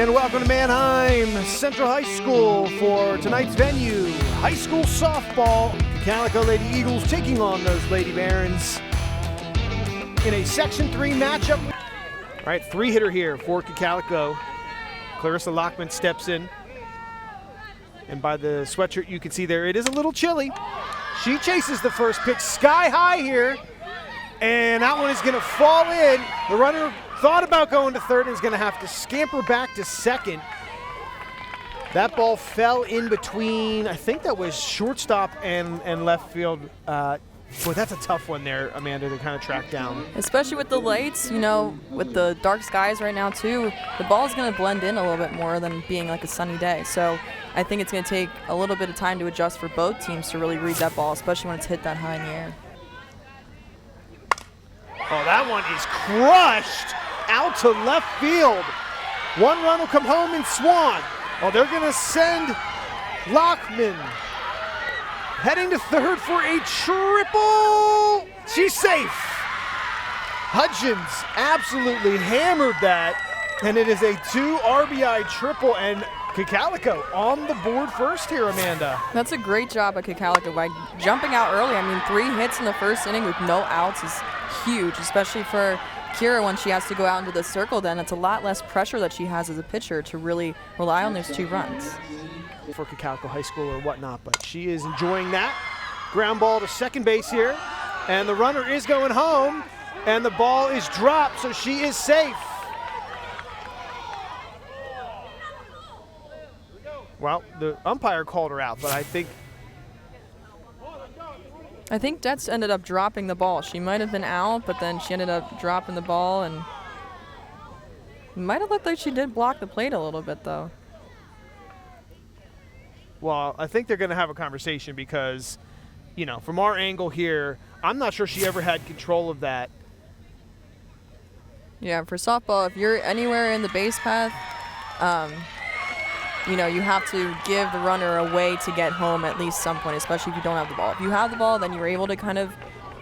And welcome to Manheim Central High School for tonight's venue, high school softball. Cocalico Lady Eagles taking on those Lady Barons in a Section 3 matchup. All right, three-hitter here for Cocalico. Clarissa Lockman steps in. And by the sweatshirt you can see there, it is a little chilly. She chases the first pitch sky high here. And that one is going to fall in. The runner thought about going to third and is going to have to scamper back to second. That ball fell in between, I think that was shortstop and left field. Boy, that's a tough one there, Amanda, to kind of track down. Especially with the lights, you know, with the dark skies right now too, the ball is going to blend in a little bit more than being like a sunny day. So I think it's going to take a little bit of time to adjust for both teams to really read that ball, especially when it's hit that high in the air. Oh, that one is crushed out to left field. One run will come home in Swan. Oh, they're going to send Lockman heading to third for a triple. She's safe. Hudgens absolutely hammered that, and it is a 2 RBI triple, and Cocalico on the board first here, Amanda. That's a great job by Cocalico by jumping out early. I mean, 3 hits in the first inning with no outs is huge, especially for Kira when she has to go out into the circle. Then it's a lot less pressure that she has as a pitcher to really rely on those 2 runs. For Cocalico High School or whatnot, but she is enjoying that. Ground ball to second base here, and the runner is going home, and the ball is dropped, so she is safe. Well, the umpire called her out, but I think Detz ended up dropping the ball. She might have been out, but then she ended up dropping the ball, and it might have looked like she did block the plate a little bit, though. Well, I think they're going to have a conversation because, you know, from our angle here, I'm not sure she ever had control of that. Yeah, for softball, if you're anywhere in the base path, you know, you have to give the runner a way to get home at least some point, especially if you don't have the ball. If you have the ball, then you're able to kind of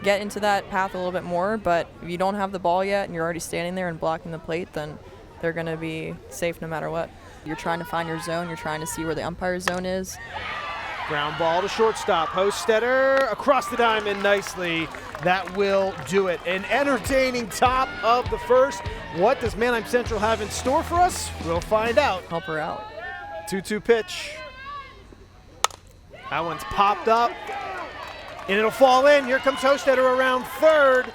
get into that path a little bit more, but if you don't have the ball yet and you're already standing there and blocking the plate, then they're going to be safe no matter what. You're trying to find your zone. You're trying to see where the umpire's zone is. Ground ball to shortstop. Hostetter across the diamond nicely. That will do it. An entertaining top of the first. What does Manheim Central have in store for us? We'll find out. Help her out. 2-2 pitch. That one's popped up, and it'll fall in. Here comes Hostetter around third.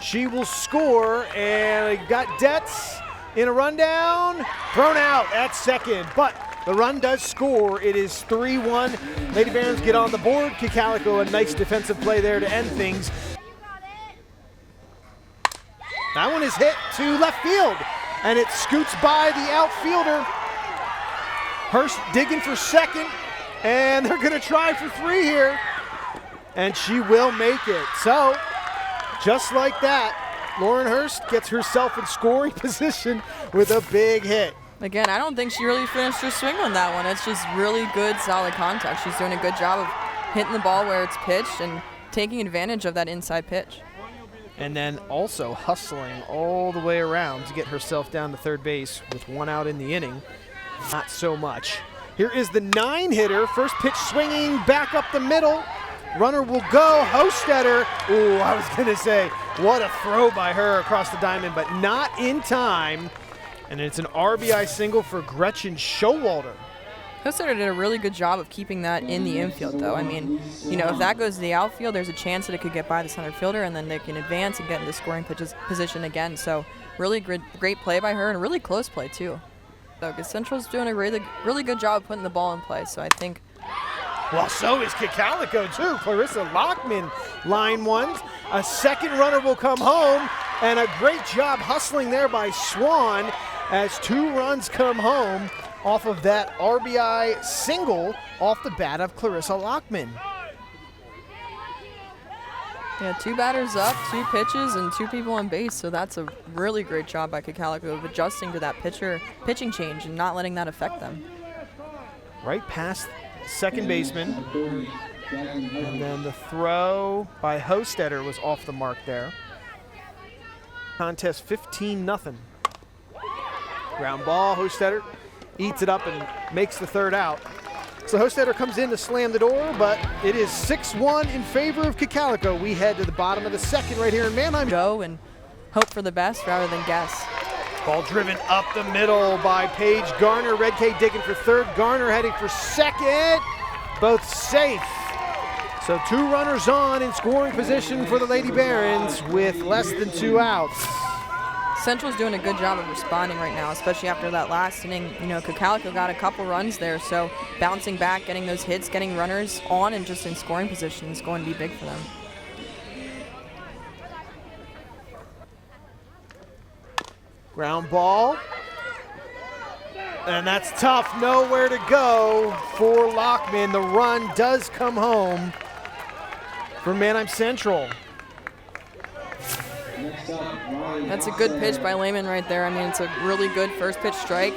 She will score, and got Detz in a rundown. Thrown out at second, but the run does score. It is 3-1. Lady Barons get on the board. Cocalico, a nice defensive play there to end things. That one is hit to left field, and it scoots by the outfielder. Hurst digging for second, and they're going to try for 3 here, and she will make it. So, just like that, Lauren Hurst gets herself in scoring position with a big hit. Again, I don't think she really finished her swing on that one. It's just really good, solid contact. She's doing a good job of hitting the ball where it's pitched and taking advantage of that inside pitch. And then also hustling all the way around to get herself down to third base with 1 out in the inning. Not so much. Here is the 9-hitter. First pitch swinging back up the middle. Runner will go. Hostetter. Ooh, I was going to say, what a throw by her across the diamond, but not in time. And it's an RBI single for Gretchen Showalter. Hostetter did a really good job of keeping that in the infield, though. I mean, you know, if that goes to the outfield, there's a chance that it could get by the center fielder, and then they can advance and get into scoring position again. So really great play by her, and a really close play, too. So Central's doing a really good job of putting the ball in play, so I think. Well, so is Cocalico, too. Clarissa Lockman, line 1. A second runner will come home, and a great job hustling there by Swan as 2 runs come home off of that RBI single off the bat of Clarissa Lockman. Yeah, 2 batters up, 2 pitches, and 2 people on base, so that's a really great job by Cocalico of adjusting to that pitching change and not letting that affect them. Right past second baseman, and then the throw by Hostetter was off the mark there. Contest 15-0. Ground ball, Hostetter eats it up and makes the third out. So Hostetter comes in to slam the door, but it is 6-1 in favor of Cocalico. We head to the bottom of the second right here in Manheim. Go and hope for the best rather than guess. Ball driven up the middle by Paige Garner. Red K digging for third. Garner heading for second. Both safe. So 2 runners on in scoring position for the Lady Barons with less than 2 outs. Central's doing a good job of responding right now, especially after that last inning. You know, Cocalico got a couple runs there, so bouncing back, getting those hits, getting runners on and just in scoring position is going to be big for them. Ground ball. And that's tough. Nowhere to go for Lockman. The run does come home for Manheim Central. That's a good pitch by Lehman right there. I mean, it's a really good first pitch strike.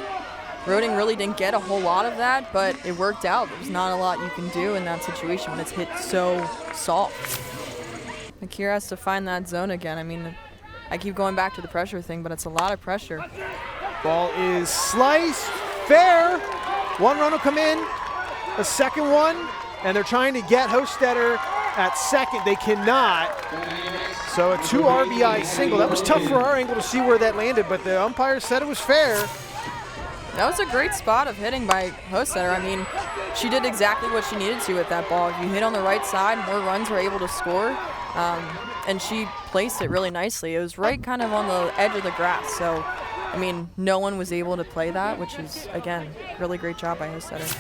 Roding really didn't get a whole lot of that, but it worked out. There's not a lot you can do in that situation when it's hit so soft. Akira has to find that zone again. I mean, I keep going back to the pressure thing, but it's a lot of pressure. Ball is sliced, fair. 1 run will come in, a second one, and they're trying to get Hostetter at second. They cannot. So a 2 RBI single. That was tough for our angle to see where that landed, but the umpire said it was fair. That was a great spot of hitting by Hostetter. I mean, she did exactly what she needed to with that ball. If you hit on the right side, more runs were able to score. And she placed it really nicely. It was right kind of on the edge of the grass. So, I mean, no one was able to play that, which is, again, really great job by Hostetter.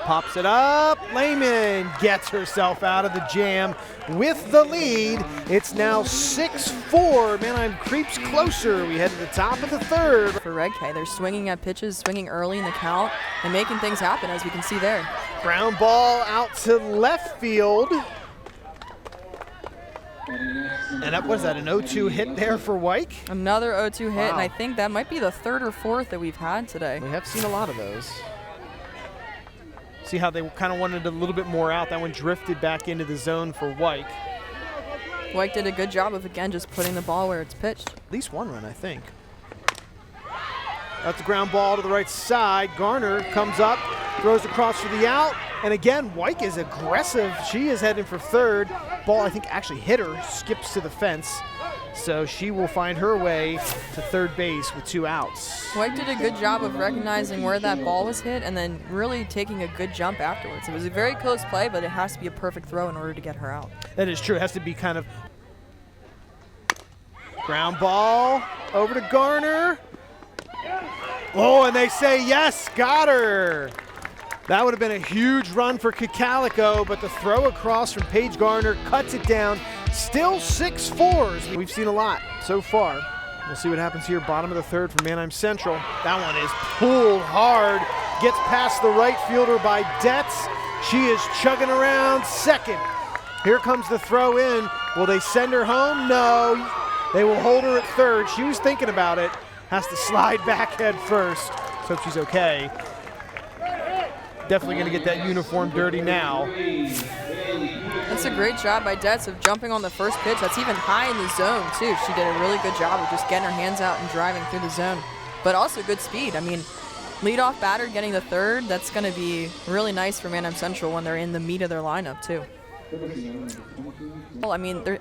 Pops it up. Lehman gets herself out of the jam with the lead. It's now 6-4. Manheim creeps closer. We head to the top of the third. For Red K, they're swinging at pitches, swinging early in the count, and making things happen, as we can see there. Ground ball out to left field. And that was that an 0-2 hit there for Wyke? Another 0-2 hit, Wow. and I think that might be the 3rd or 4th that we've had today. We have seen a lot of those. See how they kind of wanted a little bit more out. That one drifted back into the zone for Wyke. Wyke did a good job of, again, just putting the ball where it's pitched. At least 1 run, I think. That's a ground ball to the right side. Garner comes up, throws across for the out. And again, Wyke is aggressive. She is heading for third. Ball, I think, actually hit her, skips to the fence. So she will find her way to third base with 2 outs. Wyke did a good job of recognizing where that ball was hit and then really taking a good jump afterwards. It was a very close play, but it has to be a perfect throw in order to get her out. That is true. It has to be kind of ground ball over to Garner. Oh, and they say yes, got her. That would have been a huge run for Cocalico, but the throw across from Paige Garner cuts it down. Still 6-4s. We've seen a lot so far. We'll see what happens here. Bottom of the third for Manheim Central. That one is pulled hard. Gets past the right fielder by Detz. She is chugging around second. Here comes the throw in. Will they send her home? No. They will hold her at third. She was thinking about it. Has to slide back head first. So she's okay. Definitely going to get that uniform dirty now. That's a great job by Detz of jumping on the first pitch. That's even high in the zone, too. She did a really good job of just getting her hands out and driving through the zone. But also good speed. I mean, leadoff batter getting the third, that's going to be really nice for Manheim Central when they're in the meat of their lineup, too. Well, I mean, there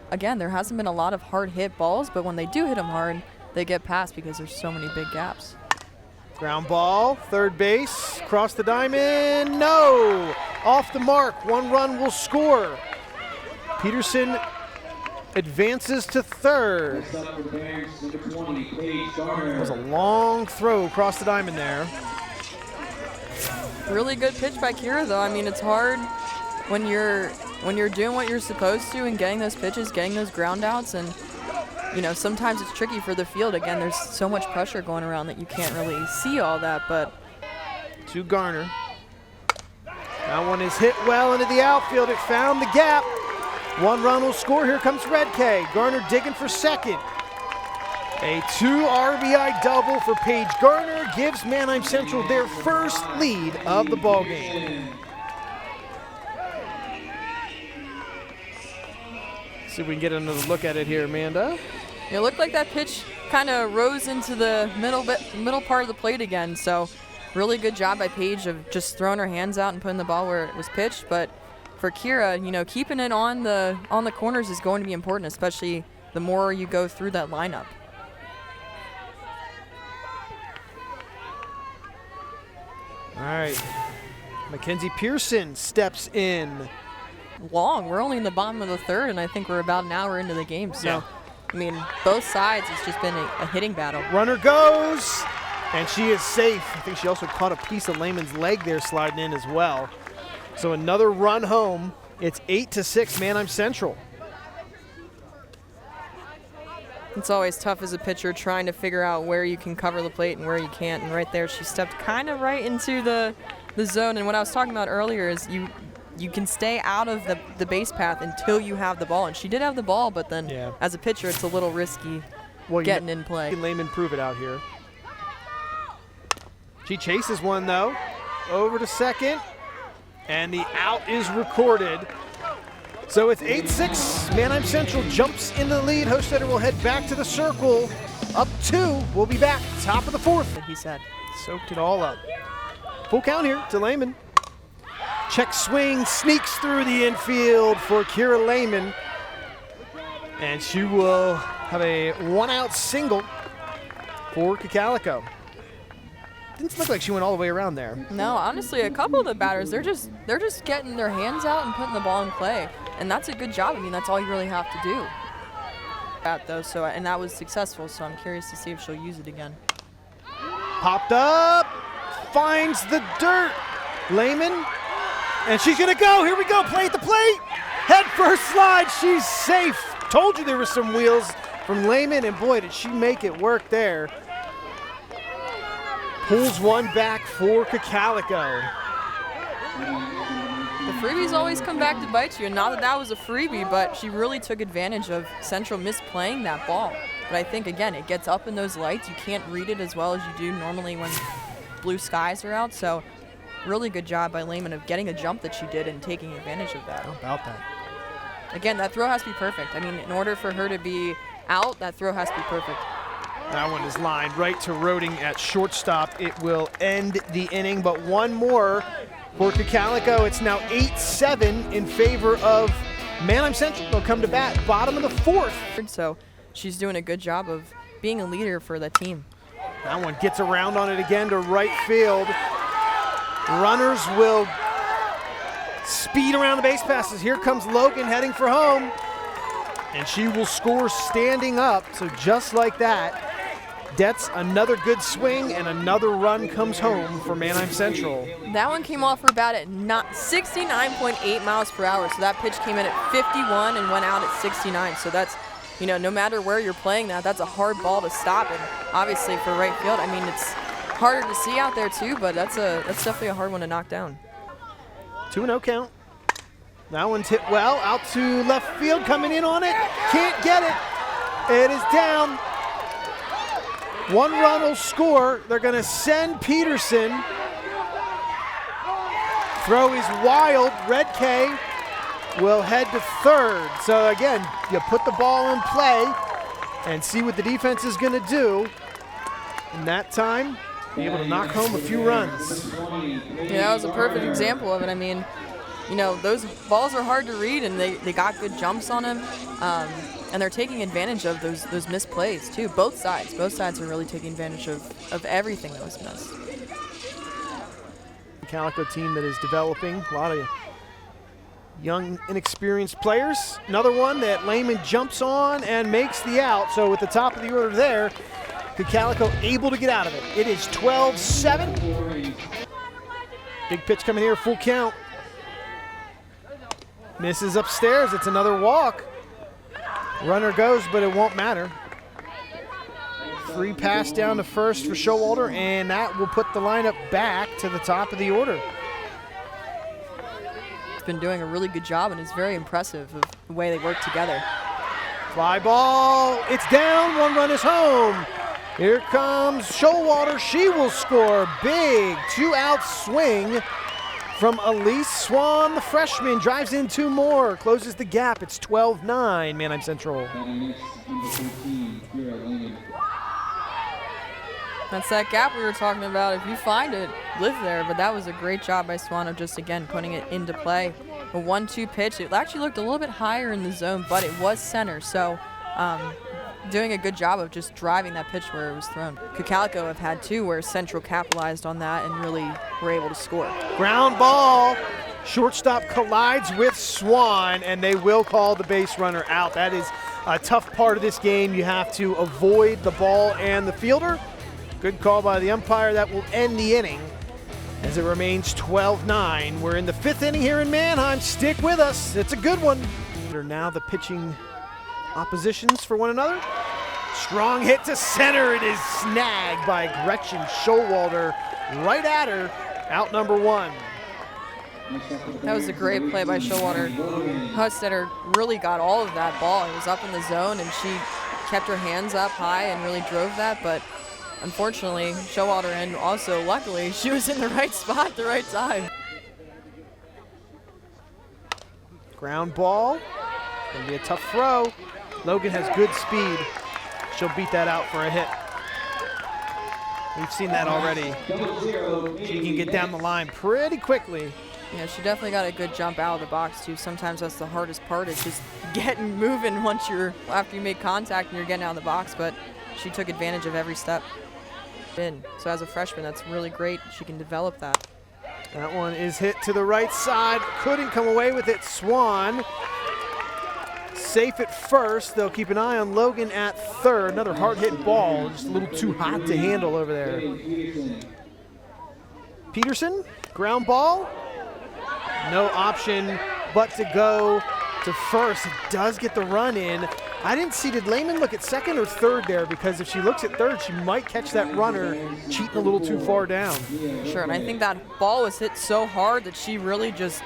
hasn't been a lot of hard-hit balls, but when they do hit them hard, they get past because there's so many big gaps. Ground ball, third base, cross the diamond, no! Off the mark, 1 run will score. Peterson advances to third. That was a long throw across the diamond there. Really good pitch by Kira, though. I mean, it's hard when you're doing what you're supposed to and getting those pitches, getting those ground outs, and you know, sometimes it's tricky for the field. Again, there's so much pressure going around that you can't really see all that, but. To Garner. That one is hit well into the outfield. It found the gap. 1 run will score. Here comes Red K. Garner digging for second. A 2 RBI double for Paige Garner gives Manheim Central their first lead of the ballgame. See if we can get another look at it here, Amanda. It looked like that pitch kind of rose into the middle part of the plate again. So really good job by Paige of just throwing her hands out and putting the ball where it was pitched. But for Kira, you know, keeping it on the corners is going to be important, especially the more you go through that lineup. All right, Mackenzie Pearson steps in. Long. We're only in the bottom of the third, and I think we're about an hour into the game. So, yeah. I mean, both sides, it's just been a hitting battle. Runner goes, and she is safe. I think she also caught a piece of Lehman's leg there sliding in as well. So another run home. It's 8-6 Manheim Central. It's always tough as a pitcher trying to figure out where you can cover the plate and where you can't. And right there, she stepped kind of right into the zone. And what I was talking about earlier is you can stay out of the base path until you have the ball. And she did have the ball, but then as a pitcher, it's a little risky getting in play. Can Lehman prove it out here? She chases one, though. Over to second. And the out is recorded. So it's 8-6. Manheim Central jumps into the lead. Hostetter will head back to the circle. Up 2. We'll be back. Top of the fourth. He said. Soaked it all up. Full count here to Lehman. Check swing sneaks through the infield for Kira Lehman. And she will have a one-out single for Cocalico. Didn't look like she went all the way around there. No, honestly, a couple of the batters, they're just getting their hands out and putting the ball in play. And that's a good job. I mean, that's all you really have to do. And that was successful, so I'm curious to see if she'll use it again. Popped up, finds the dirt. Lehman, and she's gonna go. Here we go, play at the plate. Head first slide, she's safe. Told you there were some wheels from Lehman, and boy, did she make it work there. Pulls one back for Cocalico. The freebies always come back to bite you, and not that was a freebie, but she really took advantage of Central misplaying that ball. But I think, again, it gets up in those lights. You can't read it as well as you do normally when blue skies are out. So really good job by Lehman of getting a jump that she did and taking advantage of that. How about that? Again, that throw has to be perfect. I mean, in order for her to be out, that throw has to be perfect. That one is lined right to Roding at shortstop. It will end the inning, but one more for Cocalico. It's now 8-7 in favor of Manheim Central. They'll come to bat, bottom of the fourth. So she's doing a good job of being a leader for the team. That one gets around on it again to right field. Runners will speed around the base passes. Here comes Logan heading for home. And she will score standing up. So just like that, Detz another good swing and another run comes home for Manheim Central. That one came off her bat at 69.8 miles per hour. So that pitch came in at 51 and went out at 69. So that's, you know, no matter where you're playing that's a hard ball to stop. And obviously for right field, I mean, it's harder to see out there too, but that's definitely a hard one to knock down. 2-0 count. That one's hit well, out to left field, coming in on it, can't get it. It is down. One run will score. They're gonna send Peterson. Throw is wild. Red K will head to third. So again, you put the ball in play and see what the defense is gonna do. And that time, be able to knock home a few runs. Yeah, that was a perfect example of it. I mean, you know, those balls are hard to read, and they got good jumps on them, and they're taking advantage of those misplays too. Both sides are really taking advantage of everything that was missed. Calico team that is developing a lot of young, inexperienced players. Another one that Lehman jumps on and makes the out. So at the top of the order there, Cocalico able to get out of it. It is 12-7. Big pitch coming here, full count. Misses upstairs, it's another walk. Runner goes, but it won't matter. Free pass down to first for Showalter, and that will put the lineup back to the top of the order. He's been doing a really good job, and it's very impressive of the way they work together. Fly ball, it's down, one run is home. Here comes Showalter, she will score. Big two-out swing from Elise Swan, the freshman, drives in two more, closes the gap. It's 12-9, Manheim Central. That's that gap we were talking about. If you find it, live there. But that was a great job by Swan of just, again, putting it into play. A 1-2 pitch. It actually looked a little bit higher in the zone, but it was center. So doing a good job of just driving that pitch where it was thrown. Cocalico have had two where Central capitalized on that and really were able to score. Ground ball. Shortstop collides with Swan, and they will call the base runner out. That is a tough part of this game. You have to avoid the ball and the fielder. Good call by the umpire. That will end the inning as it remains 12-9. We're in the 5th inning here in Manheim. Stick with us. It's a good one. They're now the pitching oppositions for one another. Strong hit to center. It is snagged by Gretchen Showalter. Right at her. Out number 1. That was a great play by Showalter. Hostetter really got all of that ball. It was up in the zone, and she kept her hands up high and really drove that. But unfortunately, Showalter, and also luckily, she was in the right spot at the right time. Ground ball. Gonna be a tough throw. Logan has good speed. She'll beat that out for a hit. We've seen that already. She can get down the line pretty quickly. Yeah, she definitely got a good jump out of the box too. Sometimes that's the hardest part, is just getting moving after you make contact and you're getting out of the box, but she took advantage of every step. So as a freshman, that's really great. She can develop that. That one is hit to the right side. Couldn't come away with it. Swan safe at first. They'll keep an eye on Logan at third. Another hard-hit ball, just a little too hot to handle over there. Peterson, ground ball. No option but to go to first. It does get the run in. I didn't see, did Lehman look at second or third there? Because if she looks at third, she might catch that runner cheating a little too far down. Sure, and I think that ball was hit so hard that she really just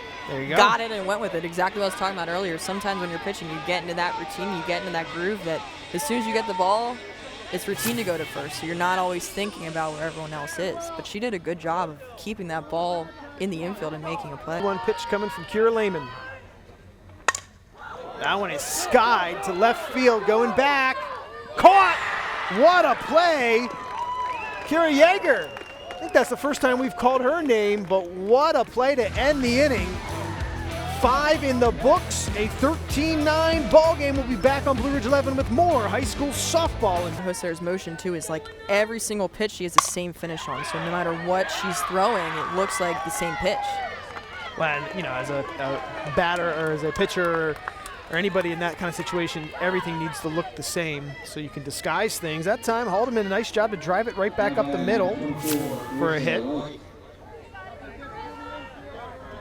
got it and went with it. Exactly what I was talking about earlier. Sometimes when you're pitching, you get into that routine, you get into that groove that as soon as you get the ball, it's routine to go to first. So you're not always thinking about where everyone else is. But she did a good job of keeping that ball in the infield and making a play. One pitch coming from Kira Lehman. That one is skied to left field, going back. Caught! What a play! Kira Yeager. I think that's the first time we've called her name, but what a play to end the inning. 5 in the books, a 13-9 ball game. We'll be back on Blue Ridge 11 with more high school softball. And Hostetter's motion too is like every single pitch she has the same finish on. So no matter what she's throwing, it looks like the same pitch. Well, you know, as a batter or as a pitcher or anybody in that kind of situation, everything needs to look the same so you can disguise things. That time, Haldeman, a nice job to drive it right back up the middle for a hit.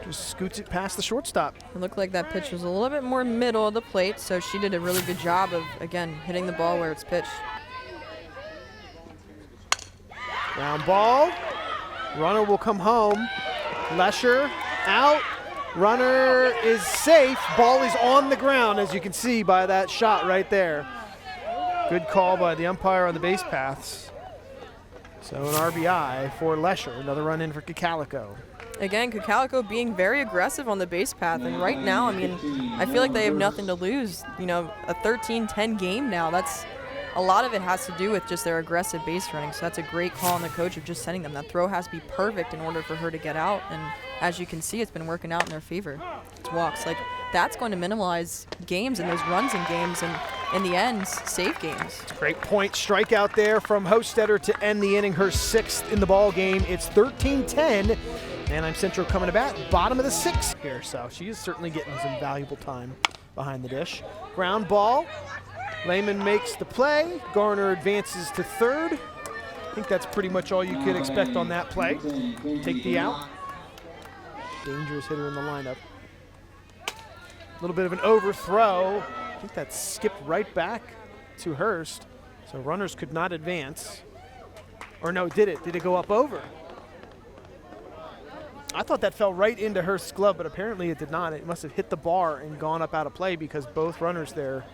Just scoots it past the shortstop. It looked like that pitch was a little bit more middle of the plate, so she did a really good job of, again, hitting the ball where it's pitched. Ground ball. Runner will come home. Lesher out. Runner is safe. Ball is on the ground, as you can see by that shot right there. Good call by the umpire on the base paths. So an RBI for Lesher. Another run in for Cocalico. Again, Cocalico being very aggressive on the base path, and right now, I mean, I feel like they have nothing to lose. You know, a 13-10 game now, that's a lot of it has to do with just their aggressive base running, so that's a great call on the coach of just sending them. That throw has to be perfect in order for her to get out, and as you can see, it's been working out in their favor. It's walks. Like, that's going to minimize games and those runs in games, and in the end, save games. Great point strikeout there from Hostetter to end the inning, her 6th in the ball game. It's 13-10. Manheim Central coming to bat, bottom of the 6th here, so she is certainly getting some valuable time behind the dish. Ground ball. Lehman makes the play. Garner advances to third. I think that's pretty much all you could expect on that play. Take the out. Dangerous hitter in the lineup. A little bit of an overthrow. I think that skipped right back to Hurst, so runners could not advance. Or no, did it? Did it go up over? I thought that fell right into Hurst's glove, but apparently it did not. It must have hit the bar and gone up out of play because both runners there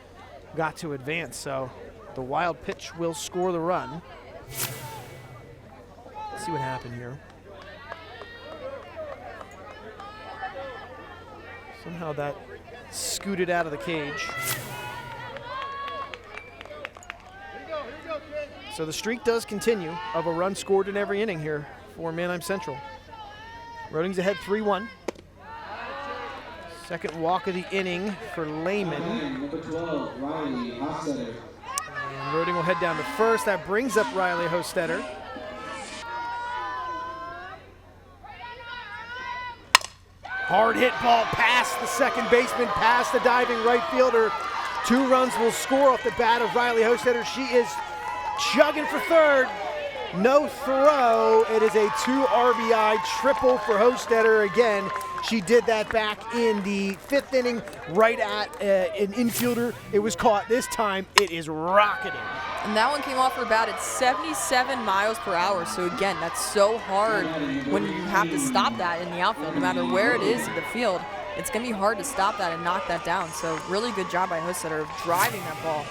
got to advance. So the wild pitch will score the run. Let's see what happened here. Somehow that scooted out of the cage. So the streak does continue of a run scored in every inning here for Manheim Central. Roding's ahead 3-1. Second walk of the inning for Lehman. Number 12, Riley Hostetter. And Roding will head down to first. That brings up Riley Hostetter. Hard hit ball past the second baseman, past the diving right fielder. 2 runs will score off the bat of Riley Hostetter. She is chugging for third. No throw. It is a 2 RBI triple for Hostetter again. She did that back in the 5th inning, right at an infielder. It was caught. This time it is rocketing. And that one came off her bat at 77 miles per hour. So again, that's so hard when you have to stop that in the outfield. No matter where it is in the field, it's going to be hard to stop that and knock that down. So really good job by Hostetter of driving that ball.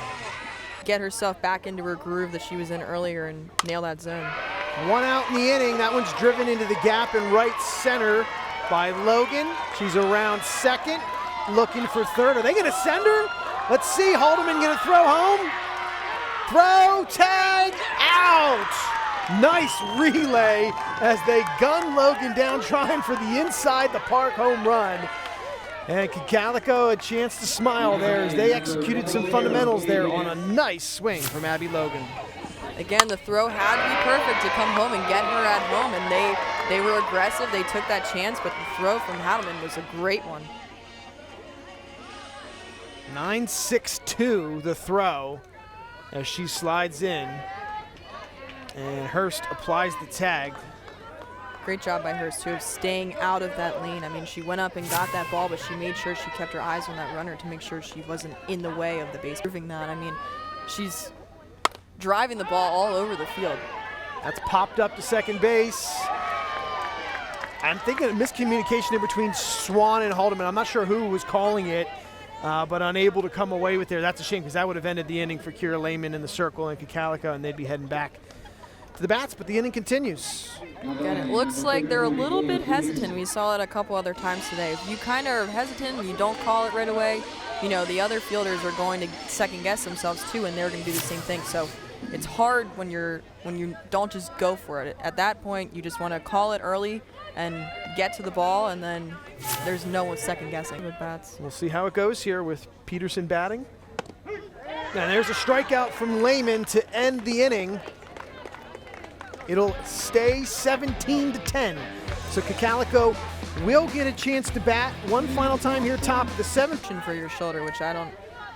Get herself back into her groove that she was in earlier and nail that zone. 1 out in the inning. That one's driven into the gap in right center by Logan. She's around second, looking for third. Are they going to send her? Let's see. Haldeman going to throw home. Throw, tag, out. Nice relay as they gun Logan down, trying for the inside the park home run. And Cocalico a chance to smile there as they executed some fundamentals there on a nice swing from Abby Logan. Again, the throw had to be perfect to come home and get her at home, and they were aggressive. They took that chance, but the throw from Haldeman was a great one. 9-6-2 the throw as she slides in, and Hurst applies the tag. Great job by Hurst, too, of staying out of that lane. I mean, she went up and got that ball, but she made sure she kept her eyes on that runner to make sure she wasn't in the way of the base. Proving that, I mean, she's driving the ball all over the field. That's popped up to second base. I'm thinking of miscommunication in between Swan and Haldeman. I'm not sure who was calling it, but unable to come away with there. That's a shame because that would have ended the inning for Kira Lehman in the circle and Cocalico, and they'd be heading back to the bats, but the inning continues. Again, it looks like they're a little bit hesitant. We saw it a couple other times today. If you kind of are hesitant and you don't call it right away, you know, the other fielders are going to second guess themselves too, and they're going to do the same thing. So it's hard when you don't just go for it. At that point, you just want to call it early and get to the ball, and then there's no one second guessing with bats. We'll see how it goes here with Peterson batting. And there's a strikeout from Lehman to end the inning. It'll stay 17-10. So Cocalico will get a chance to bat one final time here, top of the 7th. For your shoulder, which I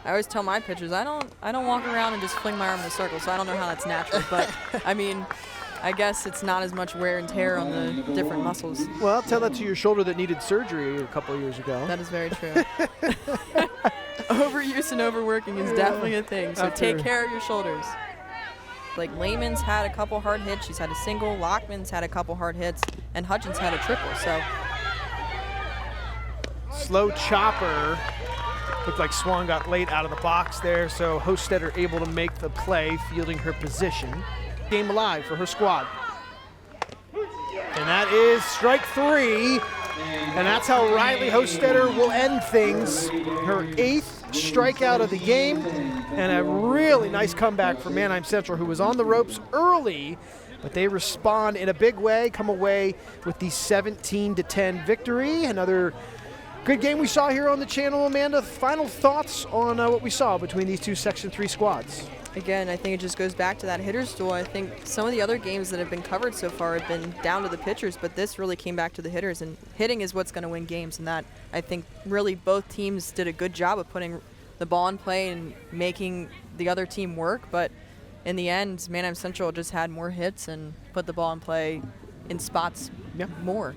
always tell my pitchers, I don't walk around and just fling my arm in a circle, so I don't know how that's natural. But I mean, I guess it's not as much wear and tear on the different muscles. Well, tell that to your shoulder that needed surgery a couple of years ago. That is very true. Overuse and overworking is definitely a thing, so take care of your shoulders. Like Lehman's had a couple hard hits, she's had a single, Lockman's had a couple hard hits, and Hutchins had a triple, so. Slow chopper. Looked like Swan got late out of the box there, so Hostetter able to make the play, fielding her position. Game alive for her squad. And that is strike 3. And that's how Riley Hostetter will end things. Her 8th strikeout of the game, and a really nice comeback for Manheim Central, who was on the ropes early, but they respond in a big way, come away with the 17-10 victory. Another good game we saw here on the channel. Amanda, final thoughts on what we saw between these two Section 3 squads? Again, I think it just goes back to that hitter's duel. I think some of the other games that have been covered so far have been down to the pitchers, but this really came back to the hitters, and hitting is what's going to win games, and that I think really both teams did a good job of putting the ball in play and making the other team work, but in the end, Manheim Central just had more hits and put the ball in play in spots more.